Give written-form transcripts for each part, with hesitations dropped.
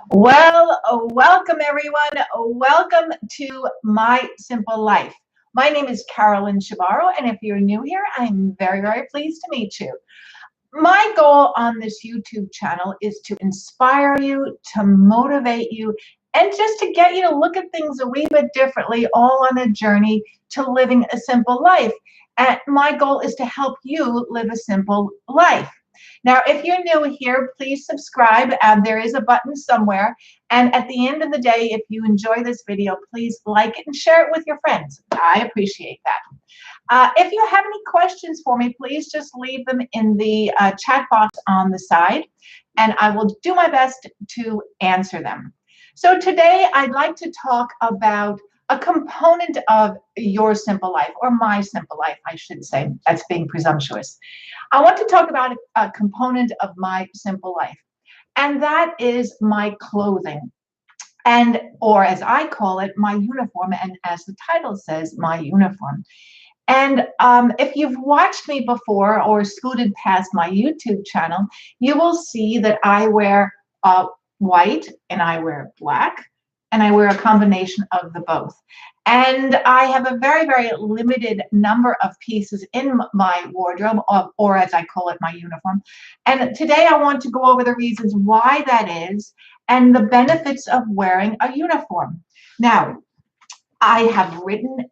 Welcome everyone. Welcome to My Simple Life. My name is Carolyn Chebaro, and if you're new here, I'm very pleased to meet you. My goal on this YouTube channel is to inspire you, to motivate you, and just to get you to look at things a wee bit differently, all on a journey to living a simple life. And my goal is to help you live a simple life. Now, if you're new here, please subscribe. There is a button somewhere. And at the end of the day, if you enjoy this video, please like it and share it with your friends. I appreciate that. If you have any questions for me, please just leave them in the chat box on the side, and I will do my best to answer them. So today, I'd like to talk about a component of your simple life, or my simple life, I should say. That's being presumptuous. I want to talk about a component of my simple life, and that is my clothing, and or as I call it, my uniform, and as the title says, my uniform. And if you've watched me before or scooted past my YouTube channel, you will see that I wear white and I wear black, and I wear a combination of the both. And I have a very limited number of pieces in my wardrobe, or as I call it, my uniform. And today I want to go over the reasons why that is and the benefits of wearing a uniform. Now, I have written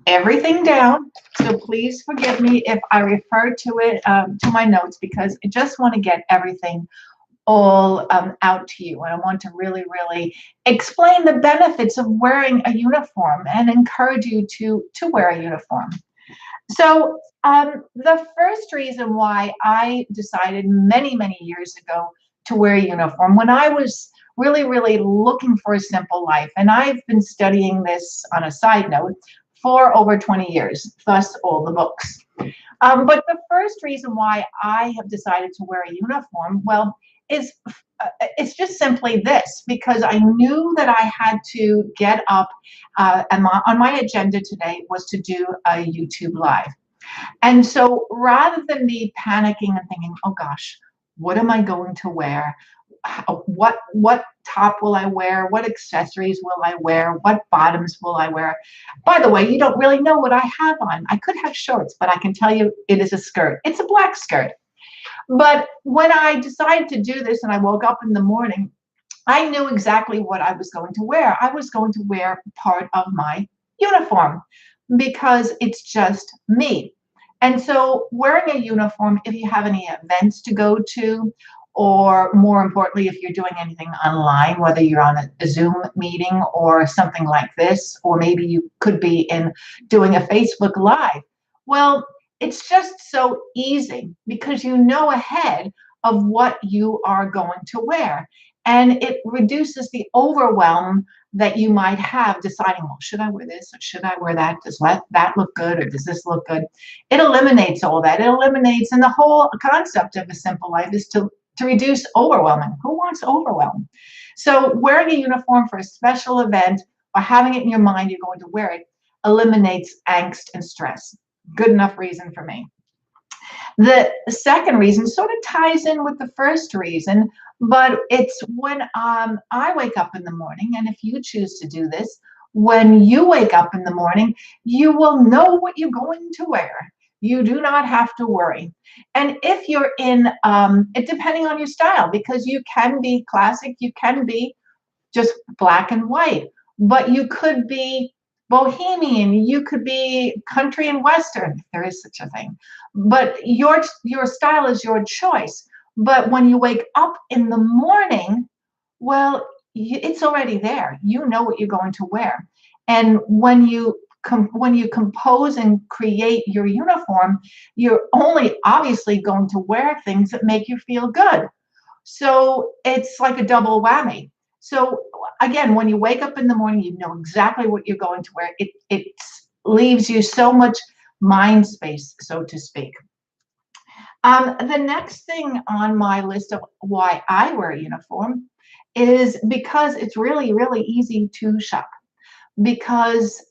everything down, so please forgive me if I refer to it, to my notes, because I just want to get everything all out to you. And I want to really explain the benefits of wearing a uniform and encourage you to wear a uniform. So the first reason why I decided many years ago to wear a uniform, when I was really looking for a simple life, and I've been studying this on a side note for over 20 years, thus all the books. But the first reason why I have decided to wear a uniform, well, is it's just simply this, because I knew that I had to get up, and on my agenda today was to do a YouTube live. And so rather than me panicking and thinking, oh gosh, what am I going to wear? What top will I wear? What accessories will I wear? What bottoms will I wear? By the way, you don't really know what I have on. I could have shorts, but I can tell you it is a skirt. It's a black skirt. But when I decided to do this and I woke up in the morning, I knew exactly what I was going to wear. I was going to wear part of my uniform because it's just me. And so wearing a uniform, if you have any events to go to, or more importantly, if you're doing anything online, whether you're on a Zoom meeting or something like this, or maybe you could be doing a Facebook Live, well, it's just so easy because you know ahead of what you are going to wear. And it reduces the overwhelm that you might have deciding, well, should I wear this or should I wear that? Does that look good or does this look good? It eliminates all that. It eliminates, and the whole concept of a simple life is to reduce overwhelming. Who wants overwhelm? So wearing a uniform for a special event or having it in your mind you're going to wear it eliminates angst and stress. Good enough reason for me. The second reason sort of ties in with the first reason, but it's when I wake up in the morning, and if you choose to do this, when you wake up in the morning, you will know what you're going to wear. You do not have to worry. And if you're it depending on your style, because you can be classic, you can be just black and white, but you could be bohemian, you could be country and western, if there is such a thing. But your style is your choice. But when you wake up in the morning, well, it's already there. You know what you're going to wear. And when you compose and create your uniform, you're only obviously going to wear things that make you feel good. So it's like a double whammy. So again, when you wake up in the morning, you know exactly what you're going to wear. It leaves you so much mind space, so to speak. The next thing on my list of why I wear a uniform is because it's really easy to shop. Because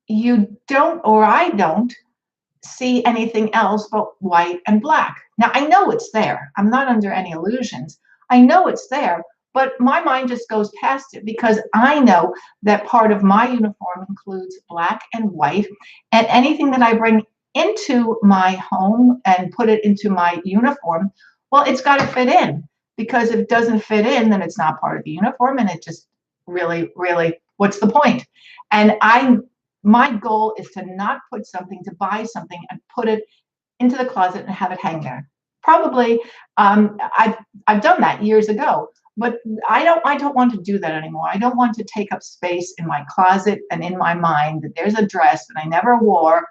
you don't, or I don't, see anything else but white and black. Now, I know it's there. I'm not under any illusions. I know it's there, but my mind just goes past it because I know that part of my uniform includes black and white, and anything that I bring into my home and put it into my uniform, well, it's got to fit in, because if it doesn't fit in, then it's not part of the uniform, and it just really, what's the point? And my goal is to not put something, to buy something and put it into the closet and have it hang there. Probably, I've done that years ago, but I don't want to do that anymore. I don't want to take up space in my closet and in my mind that there's a dress that I never wore.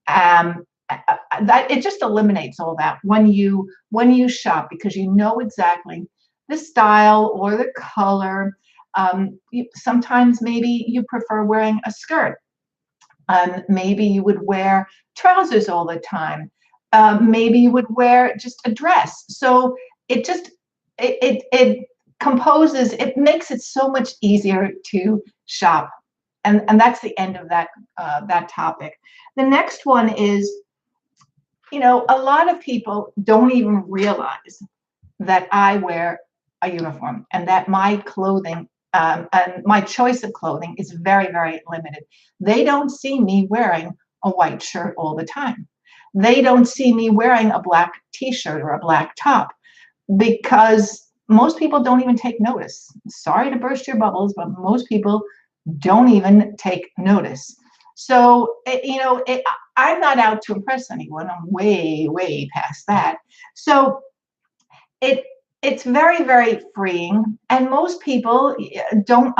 That it just eliminates all that when you shop, because you know exactly the style or the color. Sometimes maybe you prefer wearing a skirt. Maybe you would wear trousers all the time. Maybe you would wear just a dress. So it just it composes. It makes it so much easier to shop, and that's the end of that topic. The next one is, a lot of people don't even realize that I wear a uniform and that my clothing and my choice of clothing is very limited. They don't see me wearing a white shirt all the time. They don't see me wearing a black t-shirt or a black top, because most people don't even take notice. Sorry to burst your bubbles, but most people don't even take notice. So, I'm not out to impress anyone. I'm way past that. So it's very freeing, and most people don't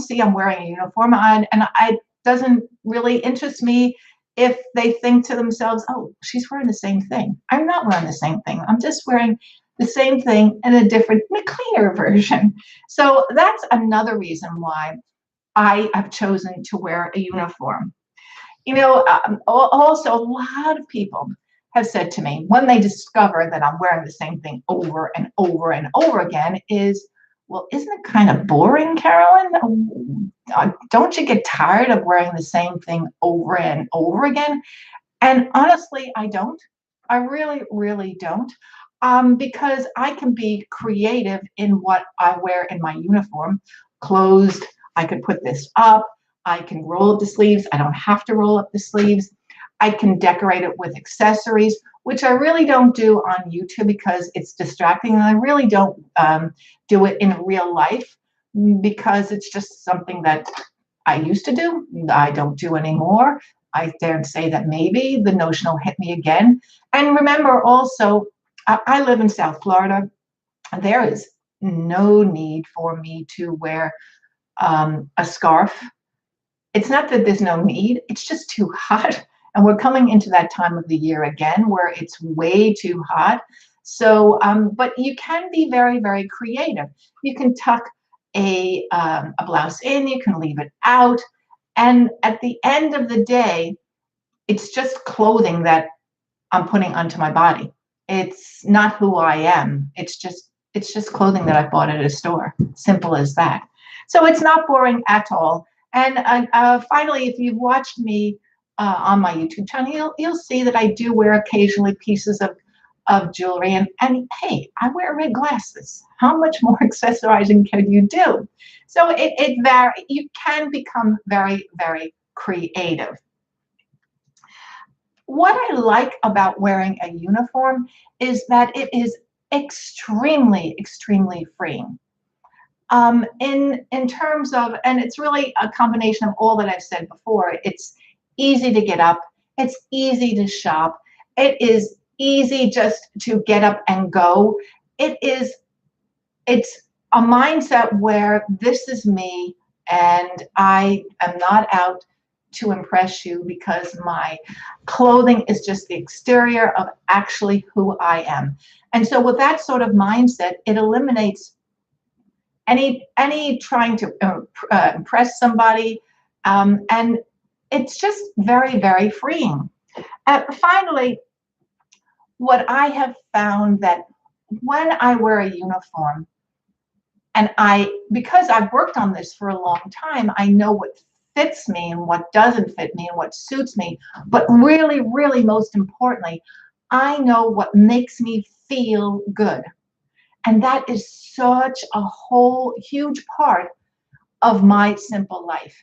see I'm wearing a uniform, and it doesn't really interest me if they think to themselves, oh, she's wearing the same thing. I'm not wearing the same thing. I'm just wearing the same thing in a different, in a cleaner version. So that's another reason why I have chosen to wear a uniform. Also, a lot of people have said to me when they discover that I'm wearing the same thing over and over again is, well, isn't it kind of boring, Carolyn? Don't you get tired of wearing the same thing over and over again? And honestly, I don't. I really don't. Because I can be creative in what I wear in my uniform. Closed, I could put this up. I can roll up the sleeves. I don't have to roll up the sleeves. I can decorate it with accessories, which I really don't do on YouTube because it's distracting, and I really don't do it in real life because it's just something that I used to do. I don't do anymore. I dare say that maybe the notion will hit me again. And remember also, I live in South Florida. There is no need for me to wear a scarf. It's not that there's no need, it's just too hot. And we're coming into that time of the year again where it's way too hot. So, but you can be very creative. You can tuck a blouse in, you can leave it out. And at the end of the day, it's just clothing that I'm putting onto my body. It's not who I am. It's just clothing that I bought at a store. Simple as that. So it's not boring at all. And finally, if you've watched me on my YouTube channel, you'll see that I do wear occasionally pieces of jewelry. And hey, I wear red glasses. How much more accessorizing can you do? So it varies. You can become very creative. What I like about wearing a uniform is that it is extremely freeing. In terms of, and it's really a combination of all that I've said before. It's easy to get up. It's easy to shop. It is easy just to get up and go. It's a mindset where this is me, and I am not out to impress you because my clothing is just the exterior of actually who I am. And so with that sort of mindset, it eliminates any trying to impress somebody, and it's just very freeing. Finally, what I have found that when I wear a uniform, and because I've worked on this for a long time, I know what fits me and what doesn't fit me and what suits me. But really most importantly, I know what makes me feel good. And that is such a whole huge part of my simple life,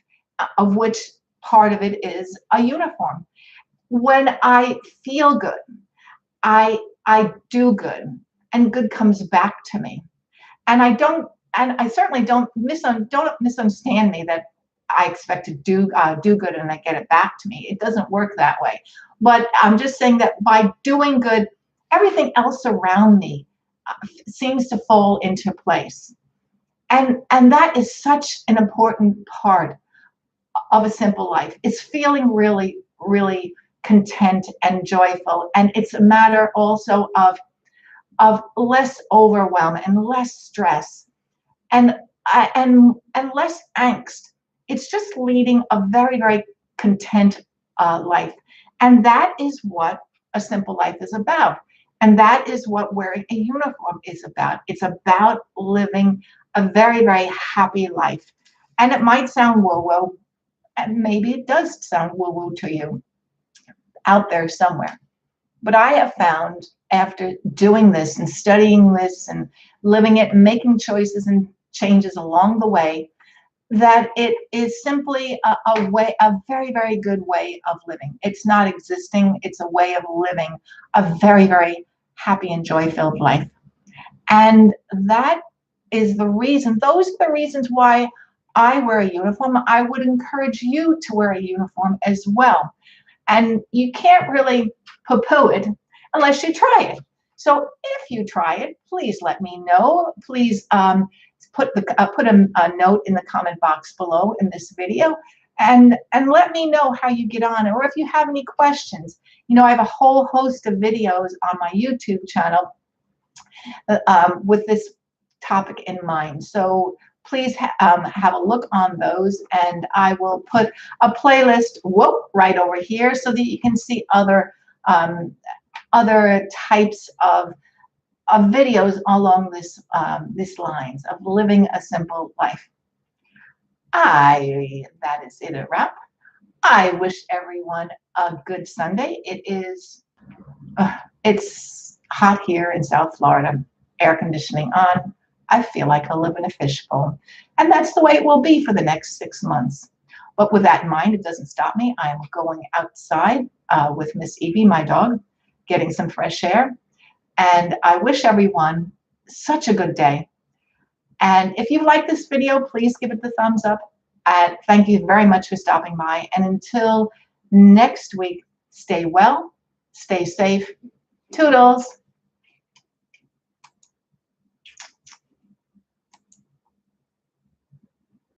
of which part of it is a uniform. When I feel good, I do good, and good comes back to me. And I certainly don't misunderstand me that I expect to do good and I get it back to me. It doesn't work that way. But I'm just saying that by doing good, everything else around me seems to fall into place. And that is such an important part of a simple life. It's feeling really, really content and joyful. And it's a matter also of less overwhelm and less stress and and less angst. It's just leading a very, very content life. And that is what a simple life is about. And that is what wearing a uniform is about. It's about living a very, very happy life. And it might sound woo-woo, and maybe it does sound woo-woo to you out there somewhere. But I have found after doing this and studying this and living it and making choices and changes along the way, that it is simply a very, very good way of living. It's not existing, it's a way of living a very, very happy and joy-filled life. And that is the reason, those are the reasons why I wear a uniform. I would encourage you to wear a uniform as well. And you can't really poo-poo it unless you try it. So if you try it, please let me know. Please put a note in the comment box below in this video, and let me know how you get on, or if you have any questions. You know, I have a whole host of videos on my YouTube channel with this topic in mind. So please have a look on those, and I will put a playlist right over here so that you can see other types of videos along this lines of living a simple life. That is it, a wrap. I wish everyone a good Sunday. It's hot here in South Florida, air conditioning on. I feel like I live in a fishbowl. And that's the way it will be for the next 6 months. But with that in mind, it doesn't stop me. I am going outside with Miss Evie, my dog, getting some fresh air. And I wish everyone such a good day. And if you like this video, please give it the thumbs up. And thank you very much for stopping by. And until next week, stay well, stay safe. Toodles.